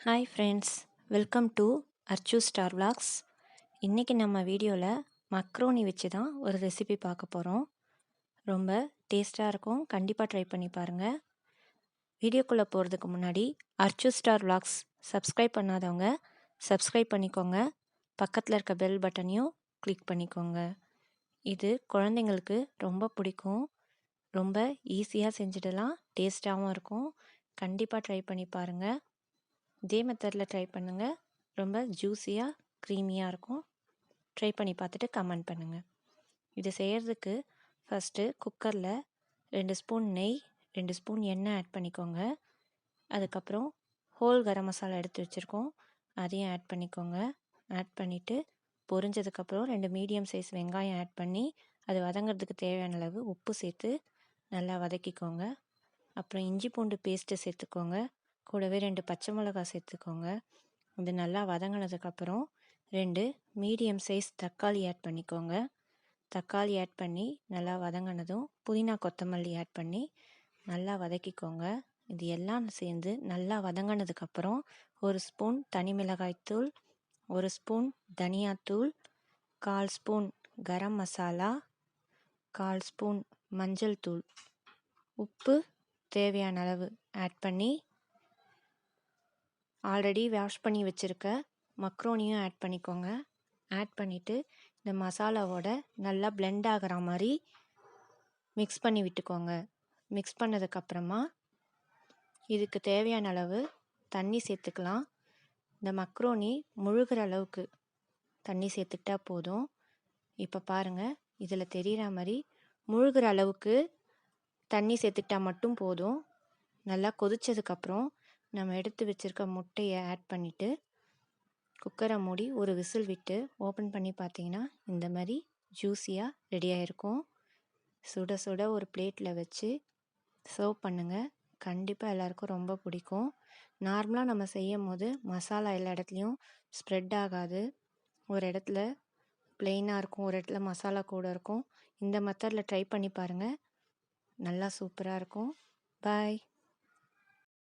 Hi friends, welcome to Archu star vlogs. இன்றைக்கி நம்ம வீடியோவில் மக்ரோனி வச்சு தான் ஒரு ரெசிபி பார்க்க போகிறோம். ரொம்ப டேஸ்ட்டாக இருக்கும், கண்டிப்பாக ட்ரை பண்ணி பாருங்கள். வீடியோக்குள்ளே போகிறதுக்கு முன்னாடி அர்ச்சு ஸ்டார் vlogs சப்ஸ்கிரைப் பண்ணாதவங்க சப்ஸ்கிரைப் பண்ணிக்கோங்க. பக்கத்தில் இருக்க பெல் பட்டனையும் கிளிக் பண்ணிக்கோங்க. இது குழந்தைங்களுக்கு ரொம்ப பிடிக்கும். ரொம்ப ஈஸியாக செஞ்சிடலாம், டேஸ்ட்டாகவும் இருக்கும். கண்டிப்பாக ட்ரை பண்ணி பாருங்கள். இதே மெத்தடில் ட்ரை பண்ணுங்கள். ரொம்ப ஜூஸியாக க்ரீமியாக இருக்கும். ட்ரை பண்ணி பார்த்துட்டு கமெண்ட் பண்ணுங்கள். இது செய்கிறதுக்கு ஃபஸ்ட்டு குக்கரில் 2 ஸ்பூன் நெய், 2 ஸ்பூன் எண்ணெய் ஆட் பண்ணிக்கோங்க. அதுக்கப்புறம் ஹோல் கரம் மசாலா எடுத்து வச்சுருக்கோம், அதையும் ஆட் பண்ணிக்கோங்க. ஆட் பண்ணிவிட்டு பொரிஞ்சதுக்கப்புறம் 2 மீடியம் சைஸ் வெங்காயம் ஆட் பண்ணி அது வதங்கிறதுக்கு தேவையான அளவு உப்பு சேர்த்து நல்லா வதக்கிக்கோங்க. அப்புறம் இஞ்சி பூண்டு பேஸ்ட்டு சேர்த்துக்கோங்க. கூடவே 2 பச்சை மிளகாய் சேர்த்துக்கோங்க. இது நல்லா வதங்கினதுக்கப்புறம் 2 மீடியம் சைஸ் தக்காளி ஆட் பண்ணிக்கோங்க. தக்காளி ஆட் பண்ணி நல்லா வதங்கினதும் புதினா கொத்தமல்லி ஆட் பண்ணி நல்லா வதக்கிக்கோங்க. இது எல்லாம் சேர்ந்து நல்லா வதங்கினதுக்கப்புறம் 1 ஸ்பூன் தனி மிளகாய்த்தூள், 1 ஸ்பூன் தனியாத்தூள், 1/4 ஸ்பூன் கரம் மசாலா, 1/4 ஸ்பூன் மஞ்சள் தூள், உப்பு தேவையான அளவு ஆட் பண்ணி ஆல்ரெடி வாஷ் பண்ணி வச்சுருக்க மக்ரோனியும் ஆட் பண்ணிக்கோங்க. ஆட் பண்ணிவிட்டு இந்த மசாலாவோட நல்லா பிளெண்ட் ஆகிற மாதிரி மிக்ஸ் பண்ணி விட்டுக்கோங்க. மிக்ஸ் பண்ணதுக்கப்புறமா இதுக்கு தேவையான அளவு தண்ணி சேர்த்துக்கலாம். இந்த மக்ரோனி முழுகிற அளவுக்கு தண்ணி சேர்த்துக்கிட்டா போதும். இப்போ பாருங்கள், இதில் தெரிகிற மாதிரி முழுகிற அளவுக்கு தண்ணி சேர்த்துக்கிட்டா மட்டும் போதும். நல்லா கொதித்ததுக்கப்புறம் நம்ம எடுத்து வச்சுருக்க முட்டையை ஆட் பண்ணிவிட்டு குக்கரை மூடி ஒரு விசில் விட்டு ஓப்பன் பண்ணி பார்த்தீங்கன்னா இந்த மாதிரி ஜூஸியாக ரெடியாக இருக்கும். சுட சுட ஒரு பிளேட்டில் வச்சு சர்வ் பண்ணுங்கள். கண்டிப்பாக எல்லாருக்கும் ரொம்ப பிடிக்கும். நார்மலாக நம்ம செய்யும் போது மசாலா எல்லா இடத்துலையும் ஸ்ப்ரெட் ஆகாது. ஒரு இடத்துல ப்ளெயினாக இருக்கும், ஒரு இடத்துல மசாலா கூட இருக்கும். இந்த மெத்தடில் ட்ரை பண்ணி பாருங்கள், நல்லா சூப்பராக இருக்கும். பாய்.